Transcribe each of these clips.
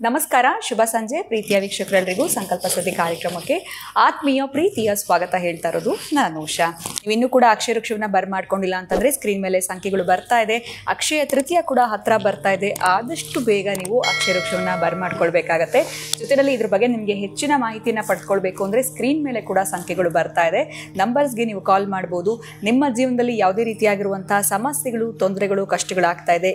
ನಮಸ್ಕಾರ, ಶುಭ ಸಂಜೆ ಪ್ರೀತಿಯ ವೀಕ್ಷಕರೆಲ್ಲರಿಗೂ ಸಂಕಲ್ಪ ಸುದ್ದಿ ಕಾರ್ಯಕ್ರಮಕ್ಕೆ ಆತ್ಮೀಯ ಪ್ರೀತಿಯ ಸ್ವಾಗತ ಹೇಳ್ತಾ ಇರೋದು ನಾನು ಉಷಾ. ನೀವು ಇನ್ನೂ ಕೂಡ ಅಕ್ಷಯ ವೃಕ್ಷವನ್ನ ಬರ್ಮಾಡ್ಕೊಂಡಿಲ್ಲ ಅಂತಂದರೆ ಸ್ಕ್ರೀನ್ ಮೇಲೆ ಸಂಖ್ಯೆಗಳು ಬರ್ತಾ ಇದೆ. ಅಕ್ಷಯ ತೃತೀಯ ಕೂಡ ಹತ್ತಿರ ಬರ್ತಾ ಇದೆ. ಆದಷ್ಟು ಬೇಗ ನೀವು ಅಕ್ಷಯ ವೃಕ್ಷವನ್ನ ಬರ್ಮಾಡ್ಕೊಳ್ಬೇಕಾಗತ್ತೆ. ಜೊತೆಯಲ್ಲಿ ಇದ್ರ ಬಗ್ಗೆ ನಿಮಗೆ ಹೆಚ್ಚಿನ ಮಾಹಿತಿಯನ್ನು ಪಡ್ಕೊಳ್ಬೇಕು ಅಂದರೆ ಸ್ಕ್ರೀನ್ ಮೇಲೆ ಕೂಡ ಸಂಖ್ಯೆಗಳು ಬರ್ತಾ ಇದೆ. ನಂಬರ್ಸ್ಗೆ ನೀವು ಕಾಲ್ ಮಾಡ್ಬೋದು. ನಿಮ್ಮ ಜೀವನದಲ್ಲಿ ಯಾವುದೇ ರೀತಿಯಾಗಿರುವಂತಹ ಸಮಸ್ಯೆಗಳು, ತೊಂದರೆಗಳು, ಕಷ್ಟಗಳಾಗ್ತಾ ಇದೆ,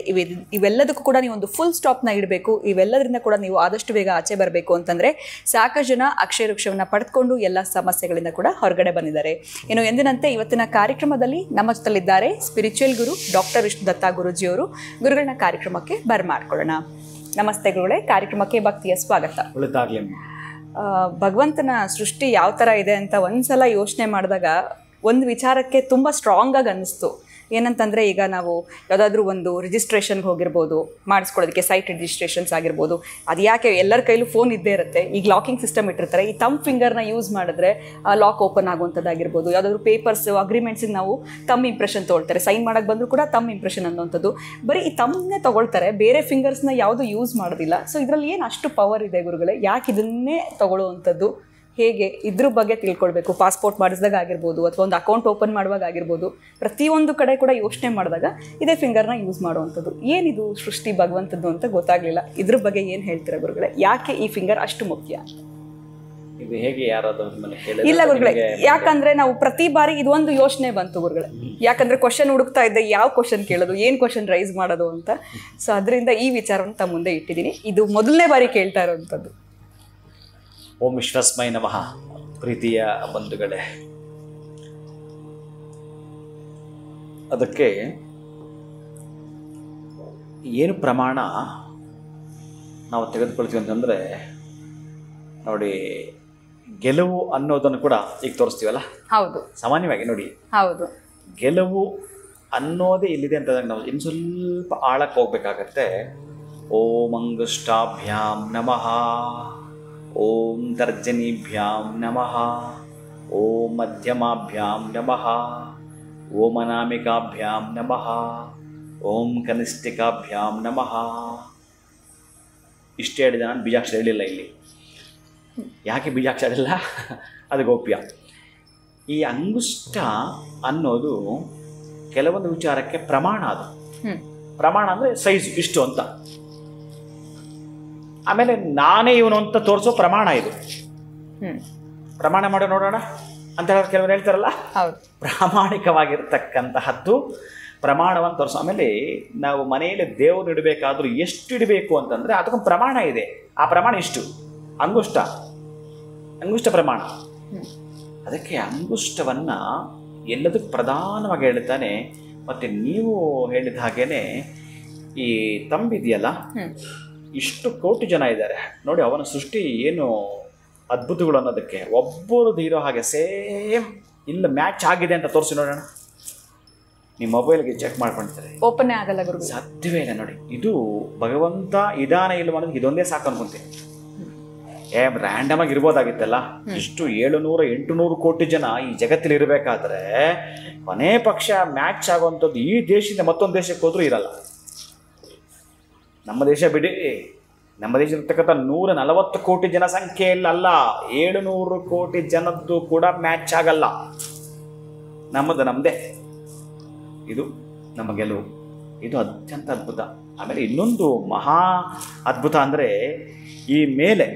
ಇವೆಲ್ಲದಕ್ಕೂ ಕೂಡ ನೀವು ಒಂದು ಫುಲ್ ಸ್ಟಾಪ್ನ ಇಡಬೇಕು. ಇವೆಲ್ಲದರಿಂದ ಕೂಡ ನೀವು ಆದಷ್ಟು ಬೇಗ ಆಚೆ ಬರಬೇಕು ಅಂತಂದ್ರೆ ಸಾಕಷ್ಟು ಜನ ಅಕ್ಷಯ ವೃಕ್ಷವನ್ನ ಪಡೆದುಕೊಂಡು ಎಲ್ಲ ಸಮಸ್ಯೆಗಳಿಂದ ಕೂಡ ಹೊರಗಡೆ ಬಂದಿದ್ದಾರೆ. ಇನ್ನು ಎಂದಿನಂತೆ ಇವತ್ತಿನ ಕಾರ್ಯಕ್ರಮದಲ್ಲಿ ನಮ್ಮ ಜೊತೆಲಿದ್ದಾರೆ ಸ್ಪಿರಿಚುವಲ್ ಗುರು ಡಾಕ್ಟರ್ ವಿಷ್ಣುದತ್ತ ಗುರುಜಿಯವರು. ಗುರುಗಳನ್ನ ಕಾರ್ಯಕ್ರಮಕ್ಕೆ ಬರ್ಮಾಡ್ಕೊಳ್ಳೋಣ. ನಮಸ್ತೆ ಗುರುಗಳೇ, ಕಾರ್ಯಕ್ರಮಕ್ಕೆ ಭಕ್ತಿಯ ಸ್ವಾಗತ. ಭಗವಂತನ ಸೃಷ್ಟಿ ಯಾವ ಥರ ಇದೆ ಅಂತ ಒಂದ್ಸಲ ಯೋಚನೆ ಮಾಡಿದಾಗ ಒಂದು ವಿಚಾರಕ್ಕೆ ತುಂಬ ಸ್ಟ್ರಾಂಗ್ ಆಗಿ ಅನ್ನಿಸ್ತು. ಏನಂತಂದರೆ, ಈಗ ನಾವು ಯಾವುದಾದ್ರೂ ಒಂದು ರಿಜಿಸ್ಟ್ರೇಷನ್ಗೆ ಹೋಗಿರ್ಬೋದು, ಮಾಡಿಸ್ಕೊಳ್ಳೋದಕ್ಕೆ ಸೈಟ್ ರಿಜಿಸ್ಟ್ರೇಷನ್ಸ್ ಆಗಿರ್ಬೋದು. ಅದು ಯಾಕೆ ಎಲ್ಲರ ಕೈಲೂ ಫೋನ್ ಇದ್ದೇ ಇರುತ್ತೆ. ಈಗ ಲಾಕಿಂಗ್ ಸಿಸ್ಟಮ್ ಇಟ್ಟಿರ್ತಾರೆ. ಈ ತಮ್ಮ ಫಿಂಗರ್ನ ಯೂಸ್ ಮಾಡಿದ್ರೆ ಲಾಕ್ ಓಪನ್ ಆಗುವಂಥದ್ದಾಗಿರ್ಬೋದು. ಯಾವುದಾದ್ರೂ ಪೇಪರ್ಸ್ ಅಗ್ರಿಮೆಂಟ್ಸಿಗೆ ನಾವು ತಮ್ಮ ಇಂಪ್ರೆಷನ್ ತೊಗೊಳ್ತಾರೆ. ಸೈನ್ ಮಾಡೋಕ್ಕೆ ಬಂದರೂ ಕೂಡ ತಮ್ಮ ಇಂಪ್ರೆಷನ್ ಅನ್ನೋಂಥದ್ದು. ಬರೀ ಈ ತಮ್ಮನ್ನೇ ತೊಗೊಳ್ತಾರೆ, ಬೇರೆ ಫಿಂಗರ್ಸ್ನ ಯಾವುದು ಯೂಸ್ ಮಾಡೋದಿಲ್ಲ. ಸೊ ಇದರಲ್ಲಿ ಏನು ಅಷ್ಟು ಪವರ್ ಇದೆ ಗುರುಗಳೇ? ಯಾಕೆ ಇದನ್ನೇ ತೊಗೊಳ್ಳುವಂಥದ್ದು? ಹೇಗೆ ಇದ್ರ ಬಗ್ಗೆ ತಿಳ್ಕೊಳ್ಬೇಕು? ಪಾಸ್ಪೋರ್ಟ್ ಮಾಡಿಸಿದಾಗ ಆಗಿರ್ಬೋದು, ಅಥವಾ ಒಂದು ಅಕೌಂಟ್ ಓಪನ್ ಮಾಡುವಾಗ ಆಗಿರ್ಬೋದು, ಪ್ರತಿಯೊಂದು ಕಡೆ ಕೂಡ ಯೋಚನೆ ಮಾಡಿದಾಗ ಇದೇ ಫಿಂಗರ್ನ ಯೂಸ್ ಮಾಡುವಂಥದ್ದು. ಏನಿದು ಸೃಷ್ಟಿ ಭಗವಂತದ್ದು ಅಂತ ಗೊತ್ತಾಗಲಿಲ್ಲ. ಇದ್ರ ಬಗ್ಗೆ ಏನು ಹೇಳ್ತೀರಾ ಗುರುಗಳೇ? ಯಾಕೆ ಈ ಫಿಂಗರ್ ಅಷ್ಟು ಮುಖ್ಯ? ಇದು ಹೇಗೆ ಇಲ್ಲ ಗುರುಗಳೇ, ಯಾಕಂದ್ರೆ ನಾವು ಪ್ರತಿ ಬಾರಿ ಇದೊಂದು ಯೋಚನೆ ಬಂತು ಗುರುಗಳೇ. ಯಾಕಂದ್ರೆ ಕ್ವಶನ್ ಹುಡುಕ್ತಾ ಇದ್ದೆ, ಯಾವ ಕ್ವಶನ್ ಕೇಳೋದು, ಏನು ಕ್ವಶನ್ ರೈಸ್ ಮಾಡೋದು ಅಂತ. ಸೊ ಅದರಿಂದ ಈ ವಿಚಾರವನ್ನು ತಮ್ಮ ಮುಂದೆ ಇಟ್ಟಿದ್ದೀನಿ. ಇದು ಮೊದಲನೇ ಬಾರಿ ಕೇಳ್ತಾ ಇರೋವಂಥದ್ದು. ಓಂ ವಿಶ್ವಸ್ಮೈ ನಮಃ. ಪ್ರೀತಿಯ ಬಂಧುಗಳೇ, ಅದಕ್ಕೆ ಏನು ಪ್ರಮಾಣ ನಾವು ತೆಗೆದುಕೊಳ್ತೀವಿ ಅಂತಂದರೆ, ನೋಡಿ, ಗೆಲುವು ಅನ್ನೋದನ್ನು ಕೂಡ ಈಗ ತೋರಿಸ್ತೀವಲ್ಲ. ಹೌದು, ಸಾಮಾನ್ಯವಾಗಿ ನೋಡಿ, ಹೌದು, ಗೆಲುವು ಅನ್ನೋದೇ ಇಲ್ಲಿದೆ ಅಂತಂದಾಗ ನಾವು ಇನ್ನು ಸ್ವಲ್ಪ ಆಳಕ್ಕೆ ಹೋಗ್ಬೇಕಾಗತ್ತೆ. ಓಂ ಅಂಗುಷ್ಟಾಭ್ಯಾಂ ನಮಃ, ಓಂ ತರ್ಜನೀಭ್ಯಾಂ ನಮಃ, ಓಂ ಮಧ್ಯಮಾಭ್ಯಾಂ ನಮಃ, ಓಂ ಅನಾಮಿಕಾಭ್ಯಾಂ ನಮಃ, ಓಂ ಕನಿಷ್ಠಿಕಾಭ್ಯಾಂ ನಮಃ. ಇಷ್ಟೇ ಹೇಳಿದೆ. ನಾನು ಬೀಜಾಕ್ಷರ ಹೇಳಿಲ್ಲ ಇಲ್ಲಿ. ಯಾಕೆ ಬೀಜಾಕ್ಷರ ಹೇಳಿಲ್ಲ? ಅದು ಗೋಪ್ಯ. ಈ ಅಂಗುಷ್ಟ ಅನ್ನೋದು ಕೆಲವೊಂದು ವಿಚಾರಕ್ಕೆ ಪ್ರಮಾಣ. ಅದು ಪ್ರಮಾಣ ಅಂದರೆ ಸೈಜು ಇಷ್ಟು ಅಂತ. ಆಮೇಲೆ ನಾನೇ ಇವನು ಅಂತ ತೋರಿಸೋ ಪ್ರಮಾಣ ಇದು. ಪ್ರಮಾಣ ಮಾಡೋ ನೋಡೋಣ ಅಂತ ಹೇಳೋರು ಕೆಲವರು ಹೇಳ್ತಾರಲ್ಲ. ಪ್ರಾಮಾಣಿಕವಾಗಿರ್ತಕ್ಕಂತಹದ್ದು ಪ್ರಮಾಣವನ್ನು ತೋರಿಸೋ. ಆಮೇಲೆ ನಾವು ಮನೆಯಲ್ಲಿ ದೇವರು ಇಡಬೇಕಾದ್ರೂ ಎಷ್ಟು ಇಡಬೇಕು ಅಂತಂದರೆ ಅದಕ್ಕೊಂದು ಪ್ರಮಾಣ ಇದೆ. ಆ ಪ್ರಮಾಣ ಇಷ್ಟು, ಅಂಗುಷ್ಟ ಪ್ರಮಾಣ. ಅದಕ್ಕೆ ಅಂಗುಷ್ಟವನ್ನು ಎಲ್ಲದಕ್ಕೂ ಪ್ರಧಾನವಾಗಿ ಹೇಳ್ತಾನೆ. ಮತ್ತು ನೀವು ಹೇಳಿದ ಹಾಗೇನೆ ಈ ತಂಬಿದೆಯಲ್ಲ, ಇಷ್ಟು ಕೋಟಿ ಜನ ಇದ್ದಾರೆ ನೋಡಿ. ಅವನ ಸೃಷ್ಟಿ ಏನು ಅದ್ಭುತಗಳು ಅನ್ನೋದಕ್ಕೆ ಒಬ್ಬರದ್ದು ಇರೋ ಹಾಗೆ ಸೇಮ್ ಇಲ್ಲ ಮ್ಯಾಚ್ ಆಗಿದೆ ಅಂತ ತೋರಿಸಿ ನೋಡೋಣ. ನಿಮ್ಮ ಮೊಬೈಲ್ಗೆ ಚೆಕ್ ಮಾಡ್ಕೊಳ್ತಾರೆ, ಓಪನ್ ಆಗಲ್ಲ ಗುರು, ಸಾಧ್ಯವೇ ಇಲ್ಲ. ನೋಡಿ, ಇದು ಭಗವಂತ ಇದಾನ ಇಲ್ವ ಅನ್ನೋದಕ್ಕೆ ಇದೊಂದೇ ಸಾಕು ಅನ್ಕೊಂತೀನಿ. ರ್ಯಾಂಡಮ್ ಆಗಿ ಇರ್ಬೋದಾಗಿತ್ತಲ್ಲ. ಇಷ್ಟು 700-800 ಕೋಟಿ ಜನ ಈ ಜಗತ್ತಲ್ಲಿ ಇರಬೇಕಾದ್ರೆ ಕೊನೆ ಪಕ್ಷ ಮ್ಯಾಚ್ ಆಗುವಂಥದ್ದು ಈ ದೇಶದಿಂದ ಮತ್ತೊಂದು ದೇಶಕ್ಕೆ ಹೋದ್ರೂ ಇರಲ್ಲ. ನಮ್ಮ ದೇಶ ಬಿಡಿ, ನಮ್ಮ ದೇಶದಲ್ಲಿರ್ತಕ್ಕಂಥ 140 ಕೋಟಿ ಜನಸಂಖ್ಯೆಯಲ್ಲ, 700 ಕೋಟಿ ಜನದ್ದು ಕೂಡ ಮ್ಯಾಚ್ ಆಗಲ್ಲ. ನಮ್ಮದೇ. ಇದು ನಮ್ಮ ಗೆಲುವು. ಇದು ಅತ್ಯಂತ ಅದ್ಭುತ. ಆಮೇಲೆ ಇನ್ನೊಂದು ಮಹಾ ಅದ್ಭುತ ಅಂದರೆ, ಈ ಮೇಲೆ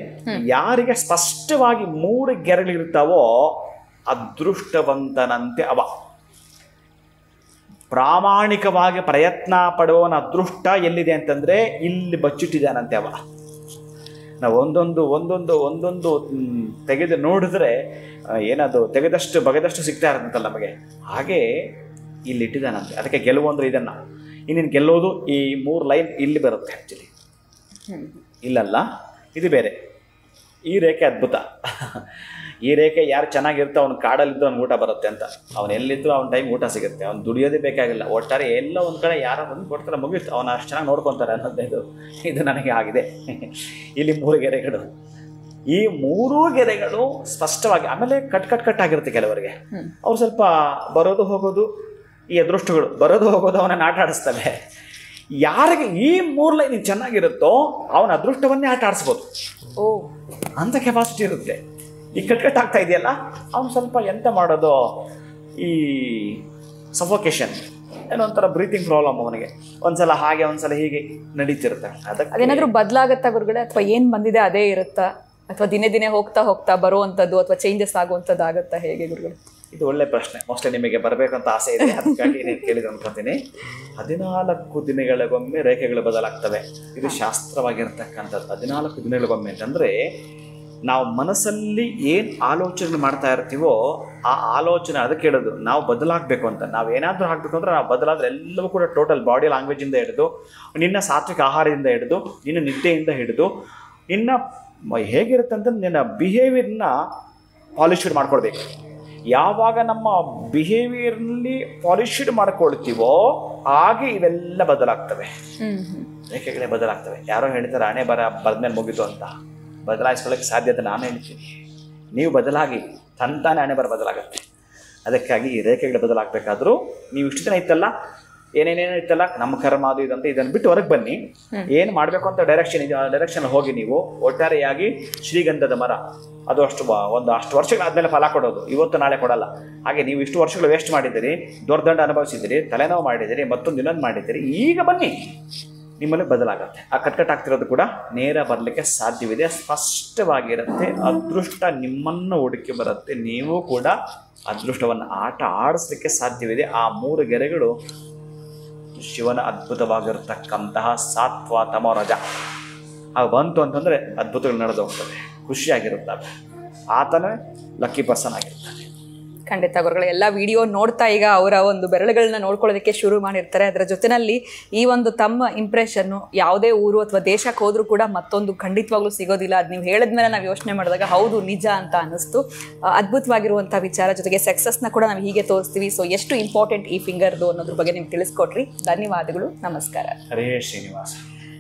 ಯಾರಿಗೆ ಸ್ಪಷ್ಟವಾಗಿ 3 ಗೆರೆಗಳಿರ್ತಾವೋ ಅದೃಷ್ಟವಂತನಂತೆ ಅವ. ಪ್ರಾಮಾಣಿಕವಾಗಿ ಪ್ರಯತ್ನ ಪಡುವವನ ಅದೃಷ್ಟ ಎಲ್ಲಿದೆ ಅಂತಂದರೆ ಇಲ್ಲಿ ಬಚ್ಚಿಟ್ಟಿದ್ದಾನಂತೆ ಅವ. ನಾವು ಒಂದೊಂದು ತೆಗೆದು ನೋಡಿದ್ರೆ ಏನದು ತೆಗೆದಷ್ಟು ಬಗೆದಷ್ಟು ಸಿಗ್ತಾ ಇರುತ್ತಲ್ಲ ನಮಗೆ. ಹಾಗೆ ಇಲ್ಲಿ ಇಟ್ಟಿದ್ದಾನಂತೆ. ಅದಕ್ಕೆ ಗೆಲುವು ಅಂದರೆ ಇದನ್ನು. ಇನ್ನೇನು ಗೆಲ್ಲೋದು ಈ 3 ಲೈನ್ ಇಲ್ಲಿ ಬರುತ್ತೆ. ಆ್ಯಕ್ಚುಲಿ ಇಲ್ಲಲ್ಲ, ಇದು ಬೇರೆ. ಈ ರೇಖೆ ಅದ್ಭುತ. ಈ ರೇಖೆ ಯಾರು ಚೆನ್ನಾಗಿರುತ್ತೆ ಅವ್ನು ಕಾಡಲ್ಲಿದ್ದು ಅವ್ನಿಗೆ ಊಟ ಬರುತ್ತೆ ಅಂತ. ಅವನು ಎಲ್ಲಿದ್ದರೂ ಅವ್ನ ಟೈಮ್ ಊಟ ಸಿಗುತ್ತೆ. ಅವ್ನು ದುಡಿಯೋದೇ ಬೇಕಾಗಿಲ್ಲ. ಒಟ್ಟಾರೆ ಎಲ್ಲ ಒಂದು ಕಡೆ ಯಾರೋ ಒಂದು ಕೊಡ್ತಾರೆ, ಮುಗಿಯುತ್ತೆ. ಅವನು ಅಷ್ಟು ಚೆನ್ನಾಗಿ ನೋಡ್ಕೊತಾರೆ ಅನ್ನೋದು ಇದು ನನಗೆ ಆಗಿದೆ. ಇಲ್ಲಿ 3 ಗೆರೆಗಳು. ಈ 3 ಗೆರೆಗಳು ಸ್ಪಷ್ಟವಾಗಿ, ಆಮೇಲೆ ಕಟ್ ಆಗಿರುತ್ತೆ ಕೆಲವರಿಗೆ. ಅವ್ರು ಸ್ವಲ್ಪ ಬರೋದು ಹೋಗೋದು ಈ ಅದೃಷ್ಟಗಳು ಬರೋದು ಹೋಗೋದು ಅವನನ್ನು ಆಟ ಆಡಿಸ್ತವೆ. ಯಾರಿಗೆ ಈ 3 ಲೈನ್ ಚೆನ್ನಾಗಿರುತ್ತೋ ಅವನ ಅದೃಷ್ಟವನ್ನೇ ಆಟ ಆಡಿಸ್ಬೋದು. ಅಂಥ ಕೆಪಾಸಿಟಿ ಇರುತ್ತೆ. ಈ ಕಟ್ಕಟ್ಟಾಗ್ತಾ ಇದೆಯಲ್ಲ, ಅವನು ಸ್ವಲ್ಪ ಎಂತ ಮಾಡೋದು, ಈ ಸಫೋಕೇಶನ್ ಏನೋ ಒಂಥರ ಬ್ರೀತಿಂಗ್ ಪ್ರಾಬ್ಲಮ್ ಅವನಿಗೆ. ಒಂದ್ಸಲ ಹಾಗೆ ಒಂದ್ಸಲ ಹೀಗೆ ನಡೀತಿರುತ್ತೆ. ಅದೇನಾದ್ರೂ ಬದಲಾಗತ್ತಾ ಗುರುಗಳೇ, ಅಥವಾ ಏನು ಬಂದಿದೆ ಅದೇ ಇರುತ್ತಾ, ಅಥವಾ ದಿನೇ ದಿನೇ ಹೋಗ್ತಾ ಹೋಗ್ತಾ ಬರುವಂಥದ್ದು ಅಥವಾ ಚೇಂಜಸ್ ಆಗುವಂಥದ್ದು ಆಗುತ್ತಾ, ಹೇಗೆ ಗುರುಗಳು? ಇದು ಒಳ್ಳೆ ಪ್ರಶ್ನೆ. ಮೋಸ್ಟ್ಲಿ ನಿಮಗೆ ಬರಬೇಕಂತ ಆಸೆ ಇದೆ, ಅದಕ್ಕಾಗಿ ನೀವು ಕೇಳಿದ ಅನ್ಕೊತೀನಿ. 14 ದಿನಗಳಿಗೊಮ್ಮೆ ರೇಖೆಗಳು ಬದಲಾಗ್ತವೆ. ಇದು ಶಾಸ್ತ್ರವಾಗಿರ್ತಕ್ಕಂಥದ್ದು. 14 ದಿನಗಳಿಗೊಮ್ಮೆ ಅಂತಂದರೆ ನಾವು ಮನಸ್ಸಲ್ಲಿ ಏನು ಆಲೋಚನೆ ಮಾಡ್ತಾ ಇರ್ತೀವೋ ಆ ಆಲೋಚನೆ, ಅದಕ್ಕೆ ಹೇಳೋದು ನಾವು ಬದಲಾಗಬೇಕು ಅಂತ. ನಾವು ಏನಾದರೂ ಆಗಬೇಕು ಅಂದರೆ ನಾವು ಬದಲಾದರೆ ಎಲ್ಲವೂ ಕೂಡ ಟೋಟಲ್ ಬಾಡಿ ಲ್ಯಾಂಗ್ವೇಜಿಂದ ಹಿಡಿದು, ನಿನ್ನ ಸಾತ್ವಿಕ ಆಹಾರದಿಂದ ಹಿಡಿದು, ನಿನ್ನ ನಿದ್ದೆಯಿಂದ ಹಿಡಿದು, ನಿನ್ನ ಹೇಗಿರುತ್ತೆ ಅಂತ ನಿನ್ನ ಬಿಹೇವಿಯರ್ನ ಪಾಲಿಶ್ಡ್ ಮಾಡ್ಕೊಳ್ಬೇಕು. ಯಾವಾಗ ನಮ್ಮ ಬಿಹೇವಿಯರ್ನಲ್ಲಿ ಪಾಲಿಶ್ಡ್ ಮಾಡ್ಕೊಳ್ತೀವೋ ಹಾಗೆ ಇವೆಲ್ಲ ಬದಲಾಗ್ತವೆ, ರೇಖೆಗಳೇ ಬದಲಾಗ್ತವೆ. ಯಾರೋ ಹೇಳ್ತಾರೆ ಹಣೆ ಬರದ್ಮೇಲೆ ಮುಗಿತು ಅಂತ. ಬದಲಾಯಿಸ್ಕೊಳ್ಳೋಕ್ಕೆ ಸಾಧ್ಯತೆ ನಾನು ಹೇಳ್ತೀನಿ. ನೀವು ಬದಲಾಗಿ ತಂತಾನೆ ಹಣೆ ಬದಲಾಗುತ್ತೆ. ಅದಕ್ಕಾಗಿ ಈ ರೇಖೆಗಳು ಬದಲಾಗಬೇಕಾದ್ರೂ ನೀವು ಇಷ್ಟು ದಿನ ಇತ್ತಲ್ಲ, ಏನೇನೇನೋ ಇತ್ತಲ್ಲ, ನಮ್ಮ ಕರ್ಮ ಅದು ಇದಂತ, ಇದನ್ನು ಬಿಟ್ಟು ಹೊರಗೆ ಬನ್ನಿ. ಏನು ಮಾಡಬೇಕು ಅಂತ ಡೈರೆಕ್ಷನ್ ಇದೆ, ಆ ಡೈರೆಕ್ಷನ್ ಹೋಗಿ ನೀವು ಒಟ್ಟಾರೆಯಾಗಿ ಶ್ರೀಗಂಧದ ಮರ ಅದು ಅಷ್ಟು ವರ್ಷಗಳಾದ್ಮೇಲೆ ಫಲ ಕೊಡೋದು, ಇವತ್ತು ನಾಳೆ ಕೊಡಲ್ಲ. ಹಾಗೆ ನೀವು ಇಷ್ಟು ವರ್ಷಗಳು ವೇಸ್ಟ್ ಮಾಡಿದ್ದೀರಿ, ದೊಡ್ಡ ಅನುಭವಿಸಿದ್ದೀರಿ, ತಲೆನೋವು ಮಾಡಿದ್ದೀರಿ, ಮತ್ತೊಂದು ಇನ್ನೊಂದು ಮಾಡಿದ್ದೀರಿ. ಈಗ ಬನ್ನಿ, ನಿಮ್ಮಲ್ಲಿ ಬದಲಾಗುತ್ತೆ. ಆ ಕಟ್ಕಟ್ಟಾಗ್ತಿರೋದು ಕೂಡ ನೇರ ಬರಲಿಕ್ಕೆ ಸಾಧ್ಯವಿದೆ, ಸ್ಪಷ್ಟವಾಗಿರುತ್ತೆ. ಅದೃಷ್ಟ ನಿಮ್ಮನ್ನು ಹುಡುಕಿ ಬರುತ್ತೆ. ನೀವು ಕೂಡ ಅದೃಷ್ಟವನ್ನು ಆಟ ಆಡಿಸ್ಲಿಕ್ಕೆ ಸಾಧ್ಯವಿದೆ. ಆ 3 ಗೆರೆಗಳು ಶಿವನ ಅದ್ಭುತವಾಗಿರತಕ್ಕಂತಹ ಸಾತ್ವ ತಮೋ ರಜ ಅದು ಬಂತು ಅಂತಂದರೆ ಅದ್ಭುತಗಳು ನಡೆದು ಹೋಗ್ತವೆ, ಖುಷಿಯಾಗಿರುತ್ತವೆ. ಆತನೇ ಲಕ್ಕಿ ಪರ್ಸನ್ ಆಗಿರ್ತಾನೆ. ಖಂಡಿತ ಗುರುಗಳು, ಎಲ್ಲ ವಿಡಿಯೋ ನೋಡ್ತಾ ಈಗ ಅವರ ಒಂದು ಬೆರಳುಗಳನ್ನ ನೋಡ್ಕೊಳ್ಳೋದಕ್ಕೆ ಶುರು ಮಾಡಿರ್ತಾರೆ. ಅದರ ಜೊತೆಯಲ್ಲಿ ಈ ಒಂದು ತಮ್ಮ ಇಂಪ್ರೆಷನ್ನು ಯಾವುದೇ ಊರು ಅಥವಾ ದೇಶಕ್ಕೆ ಹೋದ್ರೂ ಕೂಡ ಮತ್ತೊಂದು ಖಂಡಿತವಾಗ್ಲೂ ಸಿಗೋದಿಲ್ಲ. ಅದು ನೀವು ಹೇಳಿದ್ಮೇಲೆ ನಾವು ಯೋಚನೆ ಮಾಡಿದಾಗ ಹೌದು ನಿಜ ಅಂತ ಅನ್ನಿಸ್ತು. ಅದ್ಭುತವಾಗಿರುವಂಥ ವಿಚಾರ, ಜೊತೆಗೆ ಸಕ್ಸಸ್ನ ಕೂಡ ನಾವು ಹೀಗೆ ತೋರಿಸ್ತೀವಿ. ಸೊ ಎಷ್ಟು ಇಂಪಾರ್ಟೆಂಟ್ ಈ ಫಿಂಗರ್ದು ಅನ್ನೋದ್ರ ಬಗ್ಗೆ ನಿಮ್ಗೆ ತಿಳಿಸ್ಕೊಟ್ರಿ. ಧನ್ಯವಾದಗಳು, ನಮಸ್ಕಾರ. ಹರೇ ಶ್ರೀನಿವಾಸ.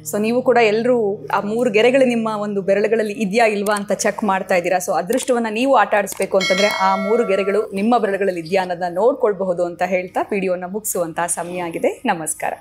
ಸೊ ನೀವು ಕೂಡ ಎಲ್ಲರೂ ಆ 3 ಗೆರೆಗಳು ನಿಮ್ಮ ಒಂದು ಬೆರಳುಗಳಲ್ಲಿ ಇದೆಯಾ ಇಲ್ವಾ ಅಂತ ಚೆಕ್ ಮಾಡ್ತಾ ಇದ್ದೀರಾ. ಸೊ ಅದೃಷ್ಟವನ್ನು ನೀವು ಆಟ ಆಡಿಸ್ಬೇಕು ಅಂತಂದರೆ ಆ 3 ಗೆರೆಗಳು ನಿಮ್ಮ ಬೆರಳುಗಳಲ್ಲಿ ಇದೆಯಾ ಅನ್ನೋದನ್ನ ನೋಡ್ಕೊಳ್ಬಹುದು ಅಂತ ಹೇಳ್ತಾ ವಿಡಿಯೋನ ಮುಗಿಸುವಂತಹ ಸಮಯ ಆಗಿದೆ. ನಮಸ್ಕಾರ.